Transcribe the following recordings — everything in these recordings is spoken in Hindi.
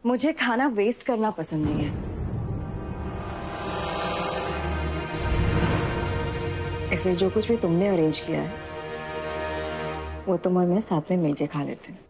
मुझे खाना वेस्ट करना पसंद नहीं है, इसलिए जो कुछ भी तुमने अरेंज किया है वो तुम और मैं साथ में मिलके खा लेते हैं।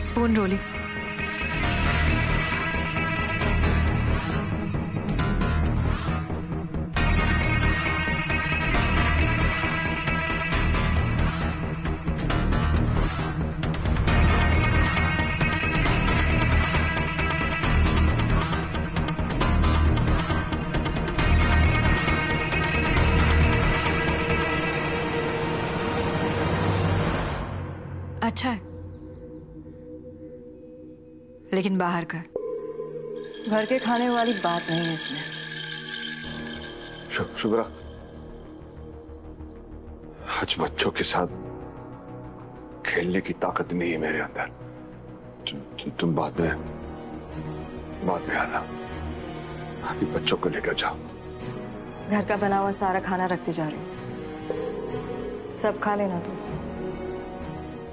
स्पून रोली। अच्छा है, लेकिन बाहर का, घर के खाने वाली बात नहीं है इसमें। शुभ्रा, आज बच्चों के साथ खेलने की ताकत नहीं है मेरे अंदर। तुम बाद में आना, अभी बच्चों को लेकर जाओ। घर का बना हुआ सारा खाना रख के जा रही हूँ, सब खा लेना तुम,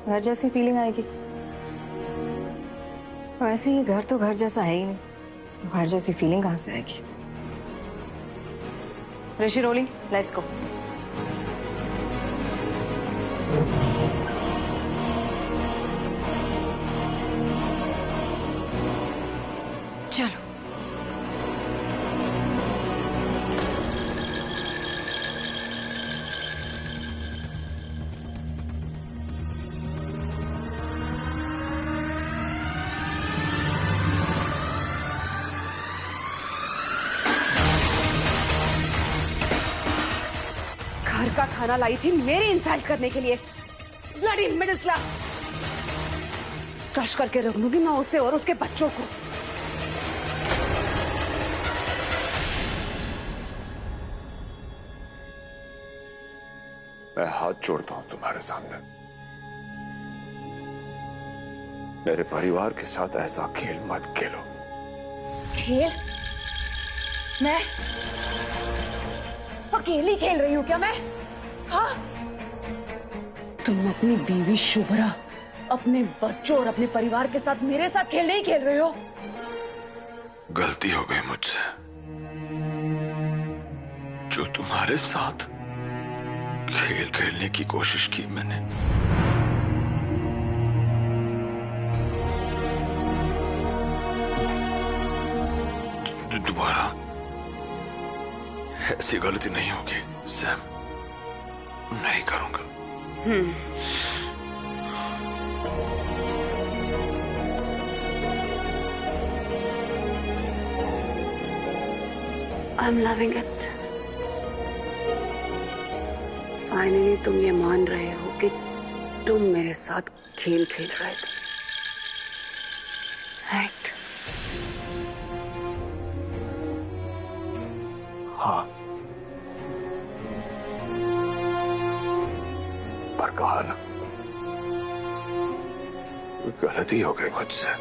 घर जैसी फीलिंग आएगी। वैसे ये घर तो घर जैसा है ही नहीं, तो घर जैसी फीलिंग कहां से आएगी। ऋषि रोली, लेट्स गो। चलो। घर का खाना लाई थी मेरी इंसल्ट करने के लिए। Bloody middle class. क्रश करके रख लूंगी मैं उसे और उसके बच्चों को। मैं हाथ जोड़ता हूं तुम्हारे सामने, मेरे परिवार के साथ ऐसा खेल मत खेलो। खेल? मैं अकेली खेल रही हूँ क्या मैं? हाँ? तुम अपनी बीवी शुभ्रा, अपने बच्चों और अपने परिवार के साथ मेरे साथ खेल नहीं खेल रहे हो? गलती हो गई मुझसे, जो तुम्हारे साथ खेल खेलने की कोशिश की मैंने। दोबारा ऐसी गलती नहीं होगी सैम, नहीं करूंगा। I'm loving it. फाइनली तुम ये मान रहे हो कि तुम मेरे साथ खेल खेल रहे थे, राइट? हाँ, पर कहा ना, गलती हो गई मुझसे,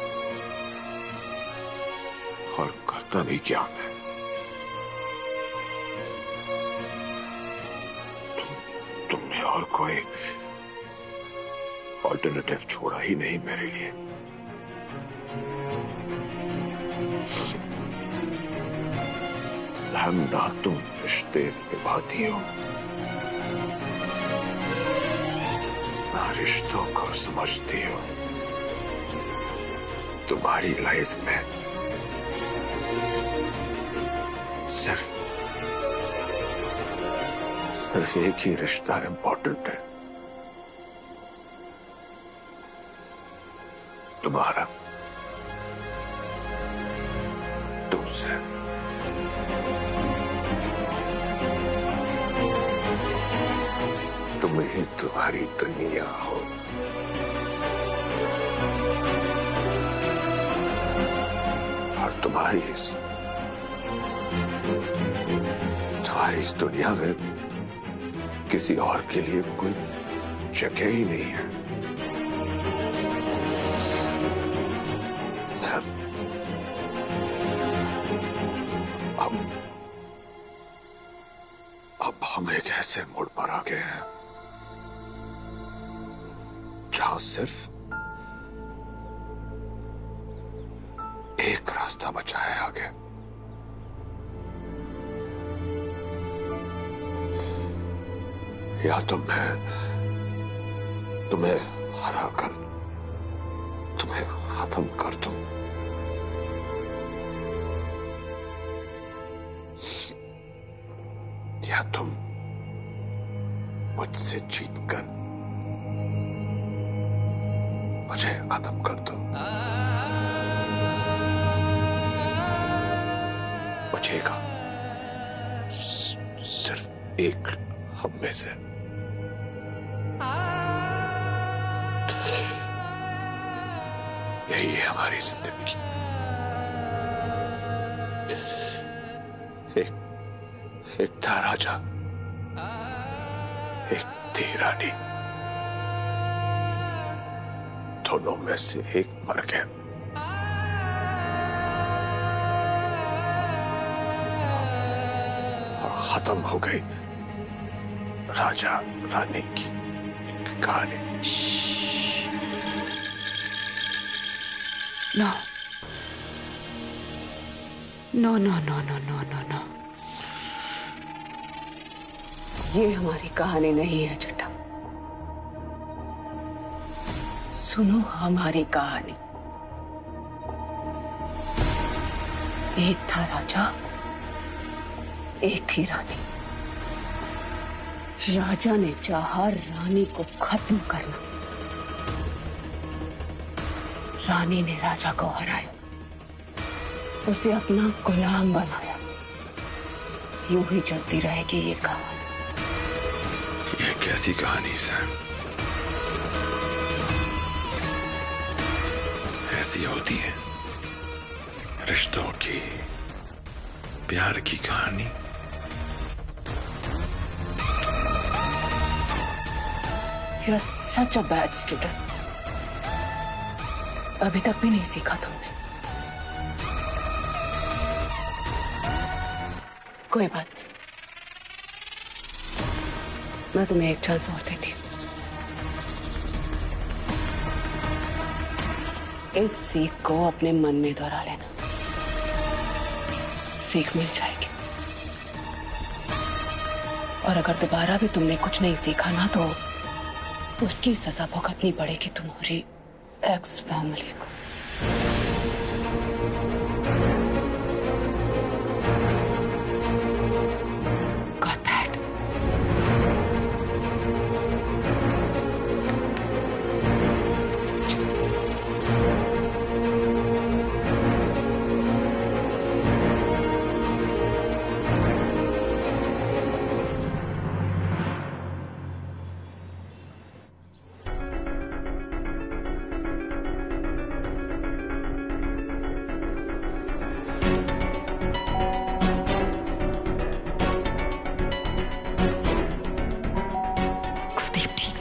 और करता भी क्या मैं। और कोई ऑल्टरनेटिव छोड़ा ही नहीं मेरे लिए। सैम, ना तुम रिश्ते निभाती हो, ना रिश्तों को समझती हो। तुम्हारी लाइफ में सिर्फ एक ही रिश्ता इंपॉर्टेंट है, तुम्हारा तुमसे। तुम ही तुम्हारी दुनिया हो। और तुम्हारी इस दुनिया में किसी और के लिए कोई जगह ही नहीं है। सैम, अब हम एक ऐसे मोड़ पर आ गए हैं जहां सिर्फ एक रास्ता बचा है आगे। या तो मैं तुम्हें हरा कर तुम्हें खत्म कर दूं, या तुम मुझसे जीतकर मुझे खत्म कर दो। बचेगा सिर्फ एक हम में से। यही है हमारी जिंदगी। एक था राजा, एक थी रानी। दोनों में से एक मर गया। और खत्म हो गई राजा रानी की कहानी। No no no no no no no no, ये हमारी कहानी नहीं है चट्टा। सुनो हमारी कहानी। एक था राजा, एक थी रानी। राजा ने चाहा रानी को खत्म करना, रानी ने राजा को हराया, उसे अपना गुलाम बनाया। यूं ही चलती रहेगी ये कहानी। ये कैसी कहानी सैम? ऐसी होती है रिश्तों की, प्यार की कहानी। You're such a bad student. अभी तक भी नहीं सीखा तुमने। कोई बात नहीं, मैं तुम्हें एक चांस और देती हूँ। इस सीख को अपने मन में दोहरा लेना, सीख मिल जाएगी। और अगर दोबारा भी तुमने कुछ नहीं सीखा ना, तो उसकी सजा भुगतनी पड़ेगी तुम्हारी एक्स फैमिली को। Got that?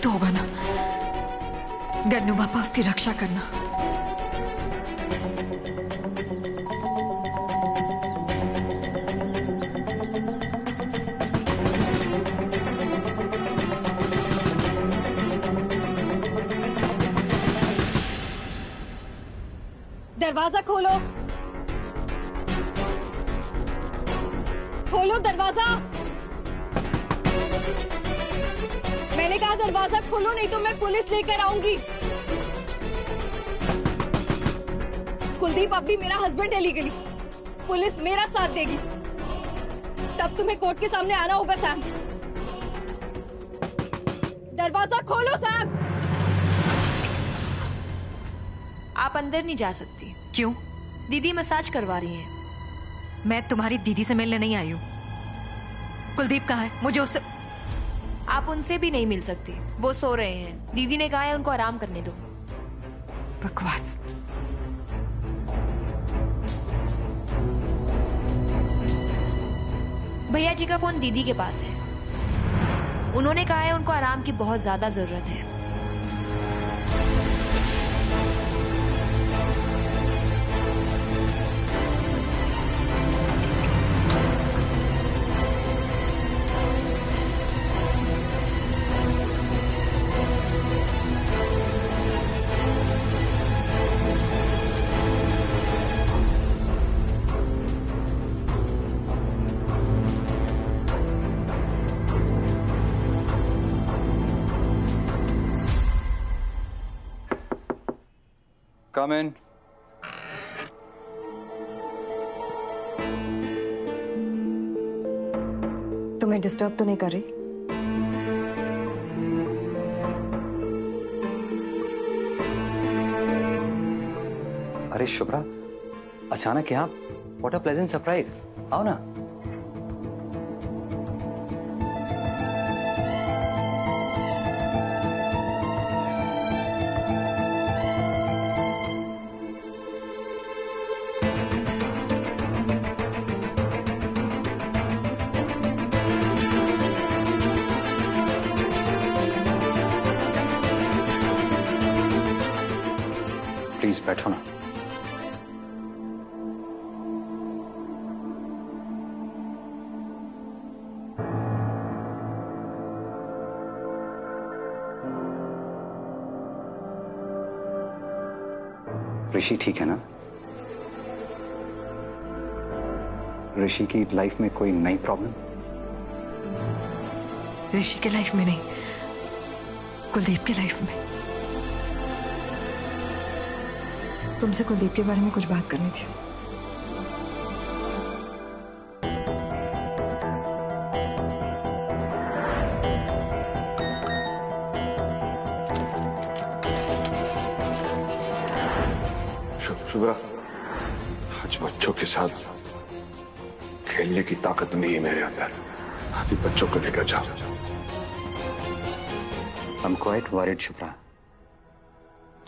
तो होगा ना, गन्नू पापा उसकी रक्षा करना। दरवाजा खोलो, खोलो दरवाजा। मैंने कहा दरवाजा खोलो, नहीं तो मैं पुलिस लेकर आऊंगी। कुलदीप अब भी मेरा हस्बैंड है लीगली, पुलिस मेरा साथ देगी, तब तुम्हें कोर्ट के सामने आना होगा। सैम, दरवाजा खोलो सैम। आप अंदर नहीं जा सकती। क्यों? दीदी मसाज करवा रही हैं। मैं तुम्हारी दीदी से मिलने नहीं आई हूँ। कुलदीप कहाँ है? मुझे उससे... आप उनसे भी नहीं मिल सकती, वो सो रहे हैं। दीदी ने कहा है उनको आराम करने दो। बकवास। भैया जी का फोन दीदी के पास है, उन्होंने कहा है उनको आराम की बहुत ज्यादा जरूरत है। Come in. तुम्हें डिस्टर्ब तो नहीं कर रही? अरे शुभ्रा, अचानक यहाँ? What a pleasant surprise. आओ ना। प्लीज बैठो ना। ऋषि ठीक है ना? ऋषि की लाइफ में कोई नई प्रॉब्लम? ऋषि के लाइफ में नहीं, कुलदीप के लाइफ में। तुमसे कुलदीप के बारे में कुछ बात करनी थी। शुभ्रा, आज बच्चों के साथ खेलने की ताकत नहीं है मेरे अंदर। अभी बच्चों को लेकर जाओ। I'm quite worried, Shubhra.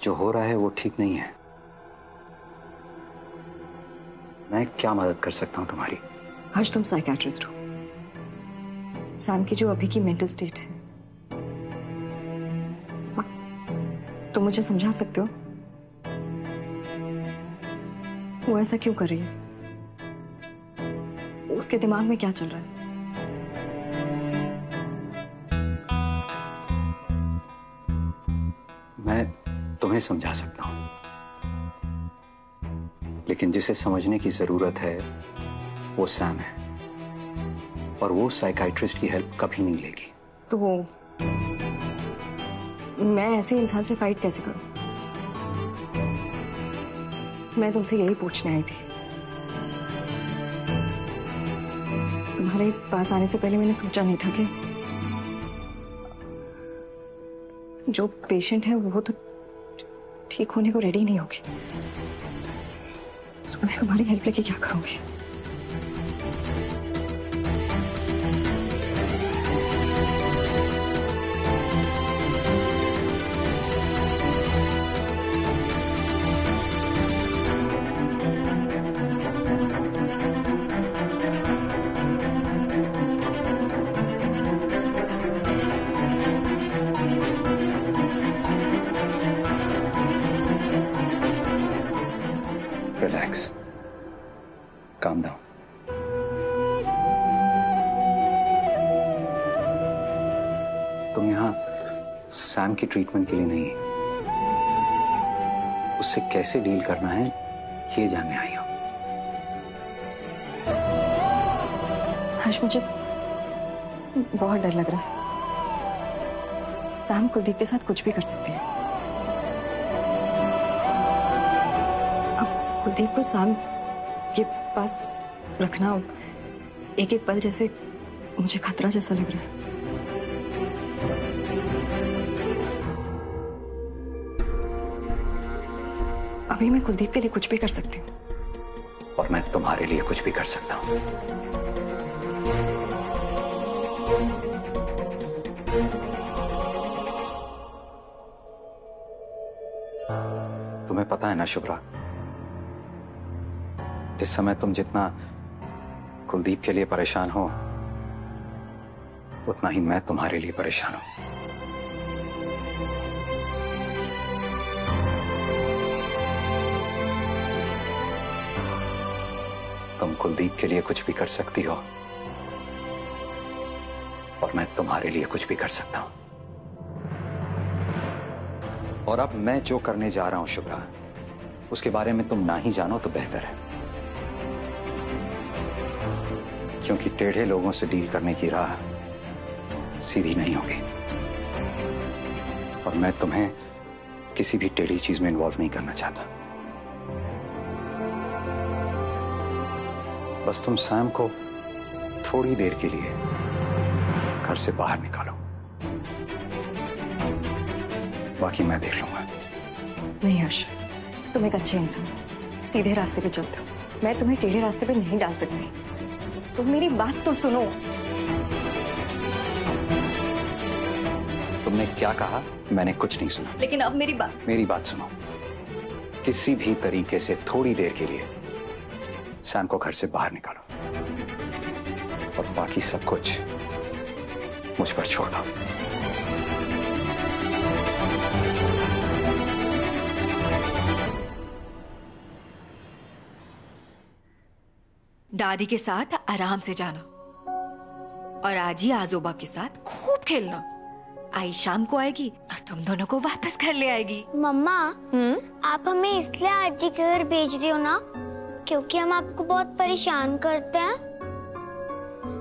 जो हो रहा है वो ठीक नहीं है। मैं क्या मदद कर सकता हूं तुम्हारी? हर्ष, तुम साइकियाट्रिस्ट हो। सैम की जो अभी की मेंटल स्टेट है, तुम मुझे समझा सकते हो वो ऐसा क्यों कर रही है? उसके दिमाग में क्या चल रहा है? मैं तुम्हें समझा सकता हूं, लेकिन जिसे समझने की जरूरत है वो सैम है, और वो साइकियाट्रिस्ट की हेल्प कभी नहीं लेगी। तो मैं ऐसे इंसान से फाइट कैसे करूं? मैं तुमसे यही पूछने आई थी। तुम्हारे पास आने से पहले मैंने सोचा नहीं था कि जो पेशेंट है वो तो ठीक होने को रेडी नहीं होगी, तो मैं तुम्हारी हेल्प लेके क्या करूंगी? Relax, calm down. तुम यहाँ सैम की ट्रीटमेंट के लिए नहीं, उससे कैसे डील करना है ये जानने आई हो? हर्ष, मुझे बहुत डर लग रहा है। सैम कुलदीप के साथ कुछ भी कर सकती है। अब कुलदीप को सैम के पास रखना एक एक पल जैसे मुझे खतरा जैसा लग रहा है। अभी मैं कुलदीप के लिए कुछ भी कर सकती हूँ। और मैं तुम्हारे लिए कुछ भी कर सकता हूँ। तुम्हें पता है ना शुभ्रा, इस समय तुम जितना कुलदीप के लिए परेशान हो, उतना ही मैं तुम्हारे लिए परेशान हूं। तुम कुलदीप के लिए कुछ भी कर सकती हो और मैं तुम्हारे लिए कुछ भी कर सकता हूं। और अब मैं जो करने जा रहा हूं शुभ्रा, उसके बारे में तुम ना ही जानो तो बेहतर है, क्योंकि टेढ़े लोगों से डील करने की राह सीधी नहीं होगी और मैं तुम्हें किसी भी टेढ़ी चीज में इन्वॉल्व नहीं करना चाहता। बस तुम सैम को थोड़ी देर के लिए घर से बाहर निकालो, बाकी मैं देख लूंगा। नहीं हर्ष, तुम एक अच्छे इंसान हो, सीधे रास्ते पे चलते हो। मैं तुम्हें टेढ़े रास्ते पे नहीं डाल सकती। तुम मेरी बात तो सुनो। तुमने क्या कहा? मैंने कुछ नहीं सुना। लेकिन अब मेरी बात सुनो। किसी भी तरीके से थोड़ी देर के लिए सैम को घर से बाहर निकालो और बाकी सब कुछ मुझ पर छोड़ दो। दादी के साथ आराम से जाना और आजी आजोबा के साथ खूब खेलना। आई शाम को आएगी और तुम दोनों को वापस घर ले आएगी। मम्मा, आप हमें इसलिए आजी के घर भेज रही हो ना क्योंकि हम आपको बहुत परेशान करते हैं?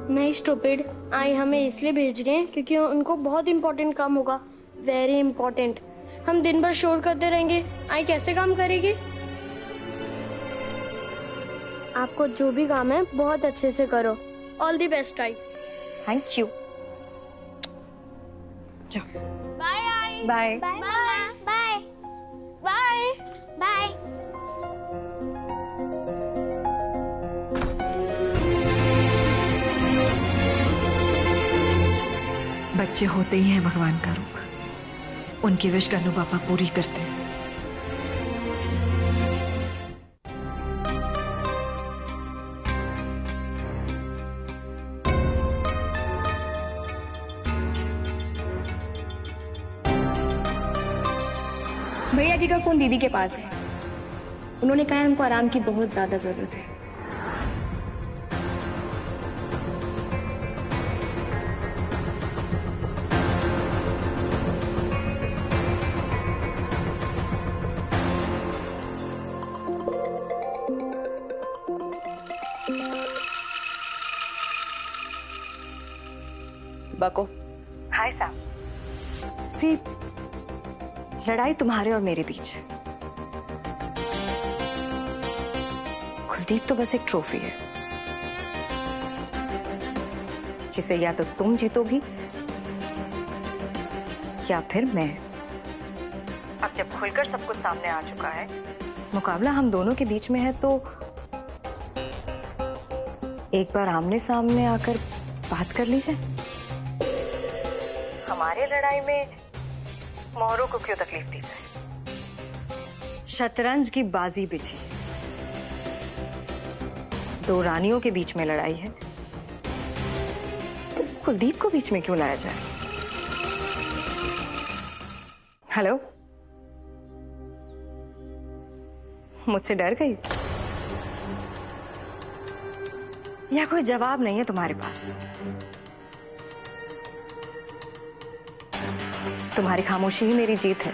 नहीं स्टूपिड, आई हमें इसलिए भेज रहे हैं क्योंकि उनको बहुत इम्पोर्टेंट काम होगा, वेरी इम्पोर्टेंट। हम दिन भर शोर करते रहेंगे, आई कैसे काम करेगी? आपको जो भी काम है बहुत अच्छे से करो। ऑल द बेस्ट आई। Thank you. जाओ। बाय आई। Bye bye bye bye bye. बच्चे होते ही हैं भगवान का रूप। उनकी विश गन्नू पापा पूरी करते हैं। भैया जी का फोन दीदी के पास है। उन्होंने कहा है हमको आराम की बहुत ज्यादा जरूरत है। बको। हाय सैम। सी, लड़ाई तुम्हारे और मेरे बीच है। कुलदीप तो बस एक ट्रॉफी है जिसे या तो तुम जीतोगी या फिर मैं। अब जब खुलकर सब कुछ सामने आ चुका है, मुकाबला हम दोनों के बीच में है, तो एक बार आमने सामने आकर बात कर लीजिए। हमारी लड़ाई में मोहरों को क्यों तकलीफ दी जाए? शतरंज की बाजी बिछी, दो रानियों के बीच में लड़ाई है, कुलदीप को बीच में क्यों लाया जाए? हेलो, मुझसे डर गई या कोई जवाब नहीं है तुम्हारे पास? तुम्हारी खामोशी ही मेरी जीत है।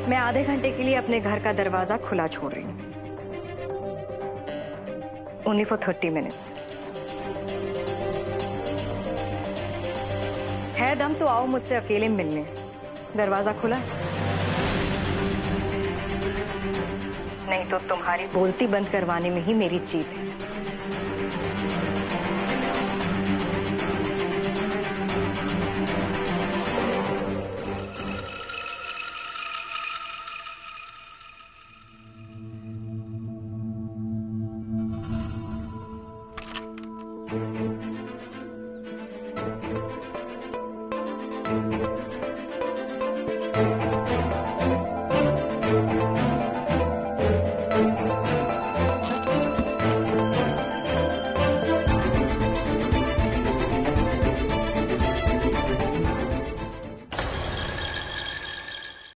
मैं आधे घंटे के लिए अपने घर का दरवाजा खुला छोड़ रही हूँ। Only for 30 minutes. है दम तो आओ मुझसे अकेले मिलने। दरवाजा खुला है? नहीं तो तुम्हारी बोलती बंद करवाने में ही मेरी जीत है।